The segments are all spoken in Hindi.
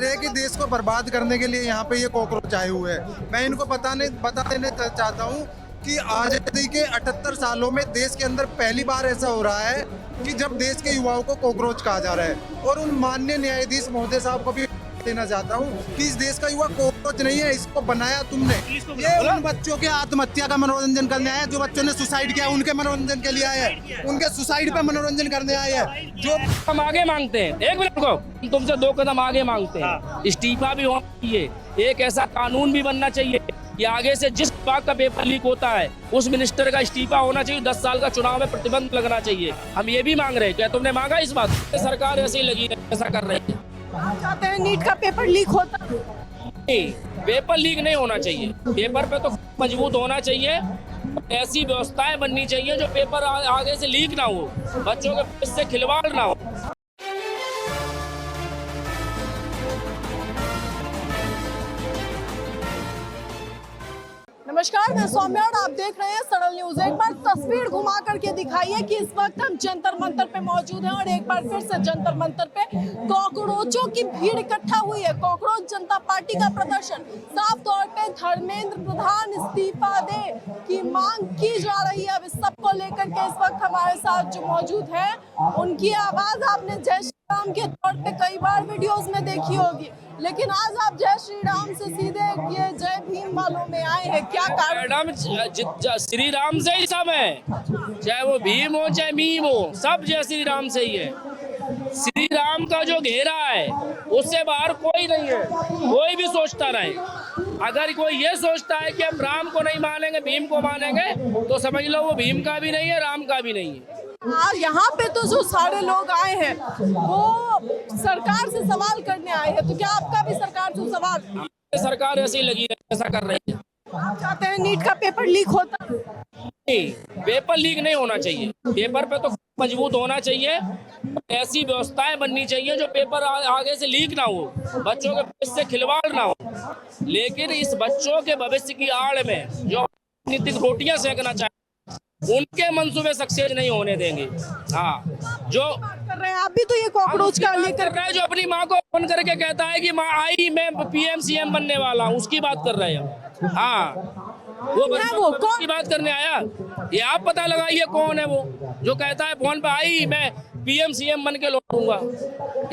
रहे हैं कि देश को बर्बाद करने के लिए यहाँ पे ये कॉकरोच आए हुए हैं। मैं इनको बता देने चाहता हूँ कि आजादी के 78 सालों में देश के अंदर पहली बार ऐसा हो रहा है कि जब देश के युवाओं को कॉकरोच कहा जा रहा है। और उन माननीय न्यायाधीश महोदय साहब को भी देना चाहता हूँ कि इस देश का युवा कॉकरोच नहीं है, इसको बनाया तुमने। ये उन बच्चों के आत्महत्या का मनोरंजन करने आए हैं, जो बच्चों ने सुसाइड किया उनके मनोरंजन के लिए आए हैं, उनके सुसाइड पे मनोरंजन करने आए हैं। जो हम आगे मांगते हैं, एक मिनट को तुमसे 2 कदम आगे मांगते हैं, इस्तीफा भी होना चाहिए, एक ऐसा कानून भी बनना चाहिए कि आगे से जिस विभाग का पेपर लीक होता है उस मिनिस्टर का इस्तीफा होना चाहिए, 10 साल का चुनाव में प्रतिबंध लगना चाहिए। हम ये भी मांग रहे हैं। क्या तुमने मांगा इस बात? सरकार ऐसे ही लगी है, ऐसा कर रही है। चाहते हैं नीट का पेपर लीक होता है? नहीं, पेपर लीक नहीं होना चाहिए। पेपर पे तो मजबूत होना चाहिए। ऐसी व्यवस्थाएं बननी चाहिए जो पेपर आगे से लीक ना हो, बच्चों के भविष्य से खिलवाड़ ना हो। नमस्कार, मैं सौम्या और आप देख रहे हैं सरल न्यूज। एक बार तस्वीर घुमा करके दिखाइए कि इस वक्त हम जंतर मंतर पे मौजूद हैं और एक बार फिर से जंतर मंतर पे कॉकरोचों की भीड़ इकट्ठा हुई है। कॉकरोच जनता पार्टी का प्रदर्शन, साफ तौर पे धर्मेंद्र प्रधान इस्तीफा दे की मांग की जा रही है। अब इस सबको लेकर के इस वक्त हमारे साथ जो मौजूद है, उनकी आवाज आपने जय श्री राम के तौर पे कई बार वीडियोस में देखी होगी, लेकिन आज आप जय श्री राम से सीधे ये जय भीम वालों में आए हैं, क्या कारण? मैडम, श्री राम से ही सब है, चाहे वो भीम हो चाहे मीम हो, सब जय श्री राम से ही है। श्री राम का जो घेरा है उससे बाहर कोई नहीं है, कोई भी सोचता रहे। अगर कोई ये सोचता है कि हम राम को नहीं मानेंगे भीम को मानेंगे, तो समझ लो वो भीम का भी नहीं है, राम का भी नहीं है। यहाँ पे तो जो सारे लोग आए हैं वो सरकार से सवाल करने आए हैं, तो क्या आपका भी सरकार से सवाल? सरकार ऐसे ही लगी है, ऐसा कर रही है। आप चाहते हैं नीट का पेपर लीक होता? नहीं, पेपर लीक नहीं होना चाहिए। पेपर पे तो मजबूत होना चाहिए। ऐसी व्यवस्थाएं बननी चाहिए जो पेपर आगे से लीक ना हो, बच्चों के भविष्य से खिलवाड़ ना हो। लेकिन इस बच्चों के भविष्य की आड़ में जो राजनीतिक रोटियां सेकना चाहते उनके मंसूबे सक्सेस नहीं होने देंगे। हाँ, जो कर रहे हैं आप भी तो ये कॉकरोच का लेकर रहे हैं, जो अपनी माँ को फोन करके कहता है कि माँ आई मैं पीएम सीएम बनने वाला हूँ, उसकी बात कर रहे हैं। हाँ, वो कौन की बात करने आया? ये आप पता लगाइए कौन है वो जो कहता है फोन पे आई मैं पीएम सीएम बन के लौटूंगा।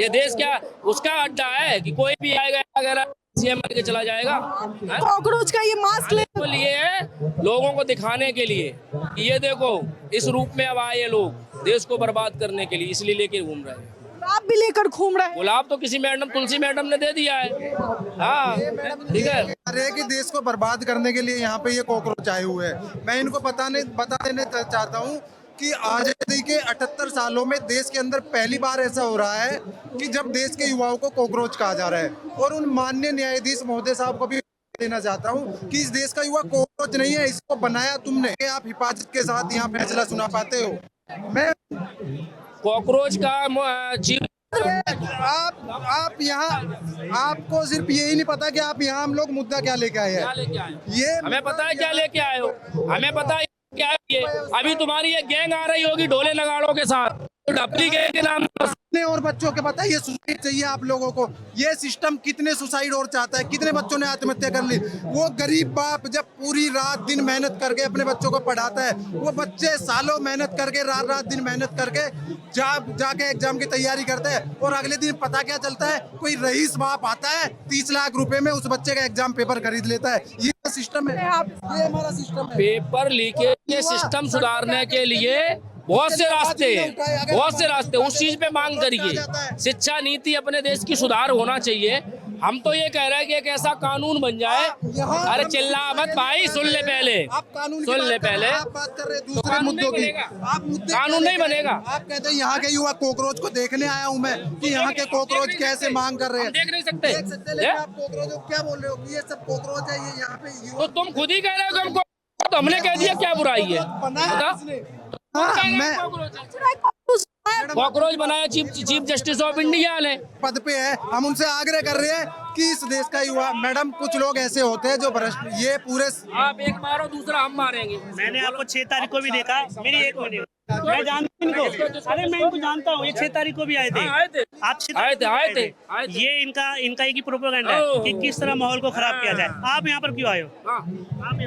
ये देश क्या उसका अड्डा है कि कोई भी आएगा अगर सीएम बन के चला जाएगा? कॉकरोच का ये मास्क ले लिए है लोगों को दिखाने के लिए कि ये देखो इस रूप में अब आए लोग देश को बर्बाद करने के लिए, इसलिए लेके घूम रहे हैं। आप भी लेकर घूम रहे हैं? गुलाब तो किसी मैडम तुलसी मैडम ने दे दिया है। हाँ, ठीक है। रहे हैं कि देश को बर्बाद करने के लिए यहाँ पे ये कॉकरोच आए हुए हैं। मैं इनको बता देने चाहता हूँ कि आजादी के 78 सालों में देश के अंदर पहली बार ऐसा हो रहा है कि जब देश के युवाओं को कॉकरोच कहा जा रहा है। और उन माननीय न्यायाधीश महोदय साहब को भी देना चाहता हूँ कि इस देश का युवा कॉकरोच नहीं है, इसको बनाया तुमने। आप हिफाजत के साथ यहाँ फैसला सुना पाते हो? मैं कॉकरोच का आप यहाँ आपको सिर्फ यही नहीं पता कि आप यहाँ हम लोग मुद्दा क्या लेके आए हैं। ये हमें पता है क्या लेके आए हो, हमें पता है क्या है ये। अभी तुम्हारी ये गैंग आ रही होगी ढोले नगाड़ों के साथ, डपली गैंग के नाम और बच्चों के पता है ये सुसाइड चाहिए आप लोगों को। ये सिस्टम कितने सुसाइड और चाहता है, कितने बच्चों ने आत्महत्या कर ली। वो गरीब बाप जब पूरी रात दिन मेहनत करके अपने बच्चों को पढ़ाता है, वो बच्चे सालों मेहनत करके रात दिन मेहनत करके जाके एग्जाम की तैयारी करते हैं, और अगले दिन पता क्या चलता है, कोई रईस बाप आता है 30 लाख रुपए में उस बच्चे का एग्जाम पेपर खरीद लेता है। ये सिस्टम है, ये हमारा सिस्टम है। पेपर लीकेज के सिस्टम सुधारने के लिए बहुत से रास्ते उस चीज पे मांग करिए। शिक्षा नीति अपने देश की सुधार होना चाहिए। हम तो ये कह रहे हैं कि एक ऐसा कानून बन जाए। अरे चिल्ला मत भाई, सुन ले पहले, सुन ले पहले। आप बात कर रहे हैं दूसरे मुद्दों की, आप मुद्दे कानून नहीं बनेगा। आप कहते हैं यहाँ के युवा कॉकरोच को देखने आया हूँ मैं कि यहाँ के कॉकरोच कैसे मांग कर रहे हैं। देख नहीं सकते, लेकिन आप कॉकरोच क्या बोल रहे हो कि ये सब कॉकरोच है, ये यहाँ पे तो तुम खुद ही कह रहे हो कि हमको, तो हमने कह दिया क्या बुराई है? कॉकरोच बनाया चीफ जस्टिस ऑफ इंडिया ने। पद पे है, हम उनसे आग्रह कर रहे हैं कि इस देश का युवा, मैडम कुछ लोग ऐसे होते हैं जो भ्रष्ट, ये पूरे आप एक मारो दूसरा हम मारेंगे। मैंने आपको 6 तारीख को भी देखा, मेरी एक मिनट, मैं जानता हूं इनको, अरे मैं इनको जानता हूँ, ये 6 तारीख को भी आए थे। आए थे, आप 6 तारीख को आए थे। ये इनका एक ही प्रोपेगेंडा है कि किस तरह माहौल को खराब किया जाए। आप यहाँ पर क्यों आए हो?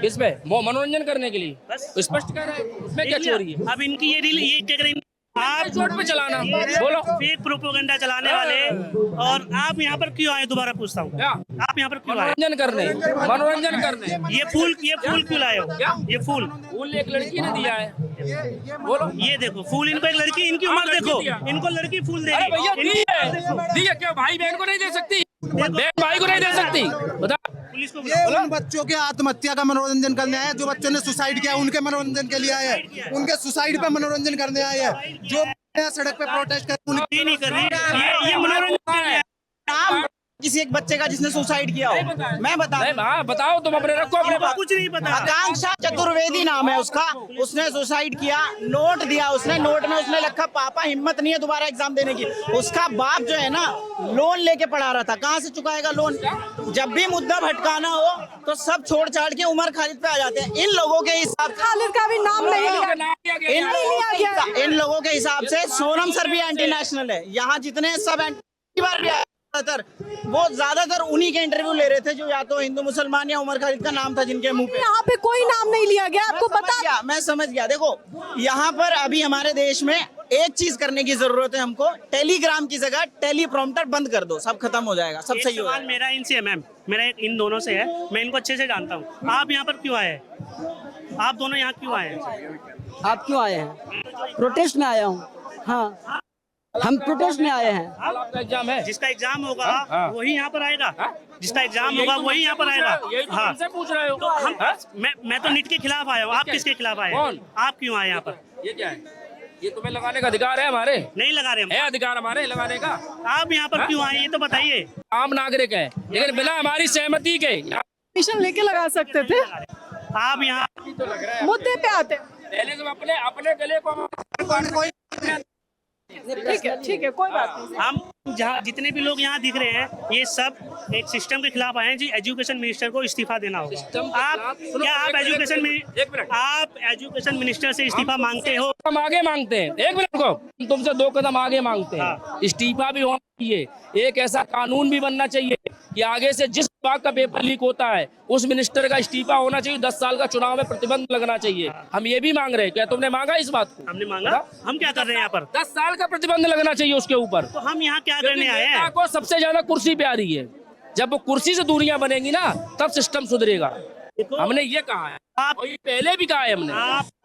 किस पे? मनोरंजन करने के लिए बस। स्पष्ट कर रहे हैं, उसमें क्या चोरी है? अब इनकी ये क्या करें, आप चोट पे चलाना, बोलो। फेक प्रोपेगेंडा चलाने वाले, और आप यहाँ पर क्यों आए? दोबारा पूछता हूँ, क्या? आप यहाँ पर क्यों आए? मनोरंजन करने। ये फूल क्यों लाए हो? क्या? ये फूल एक लड़की ने दिया है, बोलो। ये देखो फूल, इनको एक लड़की, इनकी उम्र लड़की देखो, दिया। इनको लड़की फूल अरे भैया देगी। दी है क्या? भाई बहन को नहीं दे सकती? बहन भाई को नहीं दे सकती? बता। पुलिस को ये उन बच्चों के आत्महत्या का मनोरंजन करने आए हैं, जो बच्चों ने सुसाइड किया उनके मनोरंजन के लिए आए हैं, उनके सुसाइड पे मनोरंजन करने आए हैं, जो सड़क पे प्रोटेस्ट कर उनकी ये नहीं कर रही, ये मनोरंजन है। नाम किसी एक बच्चे का जिसने सुसाइड किया हो, मैं बता नहीं, हाँ बताओ, तुम अपने रखो अपने इनको पास। कुछ नहीं पता। आकांक्षा चतुर्वेदी नाम है उसका, उसने सुसाइड किया, नोट दिया उसने, नोट में उसने लिखा पापा हिम्मत नहीं है दोबारा एग्जाम देने की। उसका बाप जो है ना लोन लेके पढ़ा रहा था, कहाँ से चुकाएगा लोन? जब भी मुद्दा भटकाना हो तो सब छोड़ छाड़ के उमर खालिद पे आ जाते हैं। इन लोगों के हिसाब से खालिद का भी नाम नहीं लिया। इन लोगों के हिसाब से सोनम सर भी एंटी नेशनल है। यहाँ जितने सब एंटी बार भी आए, वो ज्यादातर उन्हीं के इंटरव्यू ले रहे थे जो या तो हिंदू मुसलमान या उमर खालिद का नाम था जिनके मुंह पे। यहाँ पे कोई नाम नहीं लिया गया, आपको पता? मैं समझ गया। देखो यहाँ पर अभी हमारे देश में एक चीज करने की जरूरत है हमको, टेलीग्राम की जगह टेलीप्रॉम्प्टर बंद कर दो, सब खत्म हो जाएगा, सब सही हो सवाल जाएगा। मेरा इनसे है मैम, मेरा इन दोनों से है, मैं इनको अच्छे से जानता हूँ। आप यहाँ पर क्यों आए हैं? आप दोनों यहाँ क्यों आए हैं? आप क्यों आए हैं? प्रोटेस्ट में आया हूँ। हाँ, हम प्रोटेस्ट में आए हैं। आपका एग्जाम है? जिसका एग्जाम होगा हाँ। वही यहाँ पर आएगा, जिसका एग्जाम होगा वही यहाँ पर आएगा। यही तो हाँ, हमसे पूछ रहे हो। तो हम हाँ? मैं तो नीट के खिलाफ आया हूँ, आप किसके खिलाफ आए हैं? कौन? आप क्यों आए यहाँ पर? ये क्या है? ये तुम्हें लगाने का अधिकार है हमारे? नहीं लगा रहे हम। है अधिकार हमारे लगाने का? आप यहाँ पर क्यों आए ये तो बताइए। आम नागरिक है, लेकिन बिना हमारी सहमति के। परमिशन लेके लगा सकते थे। आप यहाँ मुद्दे पे आते। पहले तो अपने गले को ठीक है, कोई बात नहीं। हम जहाँ जितने भी लोग यहाँ दिख रहे हैं ये सब एक सिस्टम के खिलाफ आए हैं जी। एजुकेशन मिनिस्टर को इस्तीफा देना होगा। आप क्या आप एजुकेशन मिनिस्टर से इस्तीफा मांगते हो? हम आगे मांगते हैं, एक मिनट को, तुमसे 2 कदम आगे मांगते हैं। हाँ। इस्तीफा भी होना चाहिए, एक ऐसा कानून भी बनना चाहिए कि आगे से जिस विभाग का पेपर लीक होता है उस मिनिस्टर का इस्तीफा होना चाहिए, 10 साल का चुनाव में प्रतिबंध लगना चाहिए। हम ये भी मांग रहे हैं, क्या तुमने मांगा इस बात को? हमने मांगा। हम क्या कर रहे हैं यहाँ पर? 10 साल का प्रतिबंध लगना चाहिए उसके ऊपर। तो हम यहाँ क्या करने आए हैं? नेता को सबसे ज्यादा कुर्सी प्यारी है, जब वो कुर्सी से दूरियां बनेंगी ना तब सिस्टम सुधरेगा। हमने ये कहा है, आप और ये पहले भी कहा है हमने।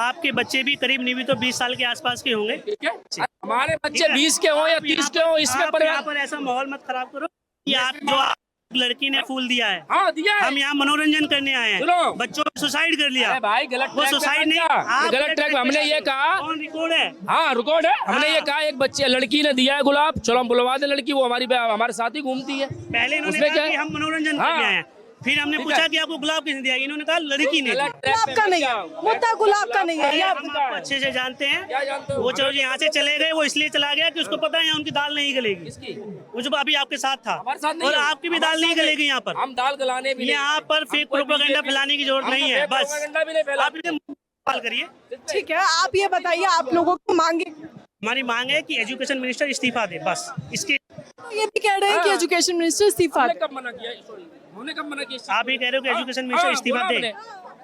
आपके बच्चे भी करीब नहीं भी तो 20 साल के आसपास के होंगे। ठीक है, हमारे बच्चे 20 के हो या 30 के हो, इसमें आप यहाँ पर ऐसा माहौल मत खराब करो कि आप लड़की ने फूल दिया है। हाँ दिया है। हम यहाँ मनोरंजन करने आए हैं। सुनो। बच्चों ने सुसाइड कर लिया। अरे भाई गलत वो ट्रैक पे सुसाइड मत नहीं, जा। आप गलत ट्रैक पे हमने ये कहा। कौन रिकॉर्ड है? हाँ रिकॉर्ड है, हमने हाँ। ये कहा एक बच्चे लड़की ने दिया है गुलाब, चलो हम बुलवा दे लड़की, वो हमारे साथ ही घूमती है। पहले इन्होंने उसमें कहा क्या कि है? हम मनोरंजन हाँ। करने आए हैं, फिर हमने ठीक पूछा है। कि आपको गुलाब किसने दिया? इन्होंने कहा लड़की ने। गलत ट्रैक गुलाब पे का मत नहीं है, जाओ। मुद्दा गुलाब का नहीं है। ये हम आपको अच्छे से जानते हैं। क्या जानते हो? वो चलो जी यहाँ से चले गए, वो इसलिए चला गया कि उसको पता है यहाँ उनकी दाल नहीं गलेगी। किसकी? वो जो अभी आपके साथ था, हमारे साथ नहीं और है। आपकी भी हमारे दाल नहीं साथ गलेगी यहाँ पर। हम दाल गलाने भी यहाँ पर फेक प्रोपेगेंडा फैलाने की जरूरत नहीं है। बस भी नहीं फैला। आप इसे सवाल करिए। ठीक है, आप ये बताइए, आप लोगों को मांगे, हमारी मांग है कि एजुकेशन मिनिस्टर इस्तीफा दे, बस इसके। ये भी कह रहे हैं कि हाँ। एजुकेशन मिनिस्टर इस्तीफा हमने दे। कब मना किया? सॉरी, हमने कब मना किया? आप ये कह रहे हो कि एजुकेशन मिनिस्टर इस्तीफा दे।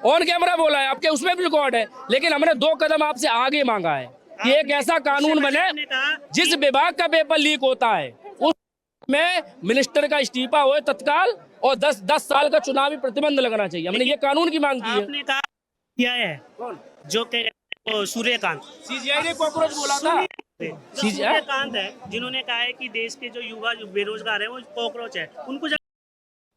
ऑन कैमरा बोला है, आपके उसमें भी रिकॉर्ड है, लेकिन हमने 2 कदम आपसे आगे मांगा है कि एक ऐसा कानून बने आपने कहा जिस विभाग का पेपर लीक होता है उसमें मिनिस्टर का इस्तीफा हो तत्काल, और 10 साल का चुनावी प्रतिबंध लगना चाहिए। हमने ये कानून की मांग की है। आपने कहा किया है जो कि सूर्यकांत सीजीआई ने कॉकरोच बोला था। सूर्यकांत है जिन्होंने कहा है कि देश के जो युवा जो बेरोजगार है वो कॉकरोच है, उनको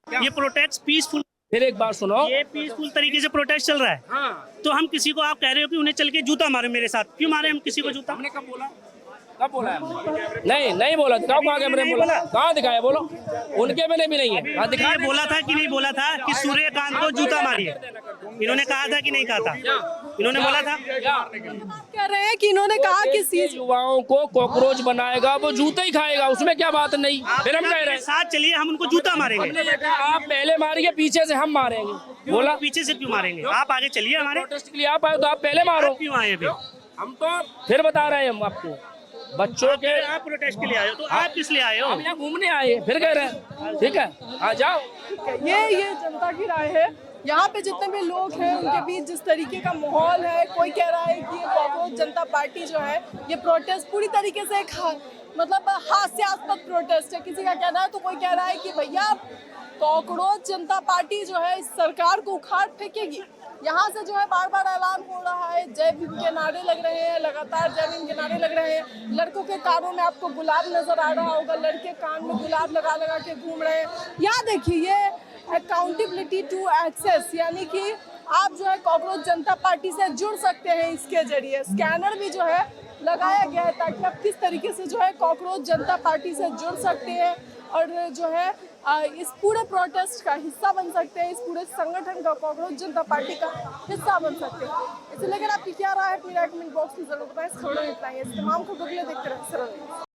ये प्रोटेस्ट पीसफुल, फिर एक बात सुनो, ये पीसफुल तरीके से प्रोटेस्ट चल रहा है। हाँ, तो हम किसी को, आप कह रहे हो कि उन्हें चल के जूता मारे मेरे साथ, क्यों मारे हम किसी को जूता? हमने कब बोला? कब बोला है हमने? नहीं बोला। दिखाओ कहाँ कैमरे में बोला? कहाँ दिखाया? बोलो। उनके में भी नहीं है। कहाँ दिखाया? ये बोला था कि नहीं बोला था कि सूर्यकांत को जूता मारिए? इन्होंने कहा था कि नहीं कहा था? इन्होंने बोला था। आप कह रहे हैं कि इन्होंने कहा कि सीज युवाओं को कॉकरोच बनाएगा वो जूते ही खाएगा, उसमें क्या बात नहीं। फिर हम कह रहे हैं साथ चलिए, हम उनको जूता मारेंगे। हमने ये कहा आप पहले मारिए, पीछे से हम मारेंगे। बोला पीछे से क्यों मारेंगे? आप आगे चलिए, हमारे प्रोटेस्ट के लिए आप आए तो आप पहले मारो। क्यों आए अभी? हम तो फिर बता रहे हैं हम आपको, बच्चों के आप प्रोटेस्ट के लिए आए हो, तो आप किस लिए आए हो? हम यहाँ घूमने आए, फिर कह रहे हैं ठीक है आ जाओ। ये जनता की राय है। यहाँ पे जितने भी लोग हैं उनके बीच जिस तरीके का माहौल है, कोई कह रहा है कि ये कॉकरोच जनता पार्टी जो है ये प्रोटेस्ट पूरी तरीके से एक मतलब हास्यास्पद प्रोटेस्ट है, किसी का कहना है। तो कोई कह रहा है कि भैया कॉकरोच जनता पार्टी जो है इस सरकार को उखाड़ फेंकेगी। यहाँ से जो है बार बार ऐलान हो रहा है, जय भीम के नारे लग रहे हैं, लगातार जय भीम के नारे लग रहे हैं। लड़कों के कानों में आपको गुलाब नजर आ रहा होगा, लड़के कान में गुलाब लगा लगा के घूम रहे हैं। यहाँ देखिए ये अकाउंटेबिलिटी टू एक्सेस, यानी कि आप जो है कॉकरोच जनता पार्टी से जुड़ सकते हैं। इसके जरिए स्कैनर भी जो है लगाया गया है ताकि आप किस तरीके से जो है कॉकरोच जनता पार्टी से जुड़ सकते हैं और जो है इस पूरे प्रोटेस्ट का हिस्सा बन सकते हैं, इस पूरे संगठन का, कॉकरोच जनता पार्टी का हिस्सा बन सकते हैं। इसलिए अगर आपकी क्या राय है, मेरा कमेंट बॉक्स में जरूर बताएं। इस खबर में इतना ही है। इस तमाम खबरों के लिए देखते रहें सरल न्यूज़।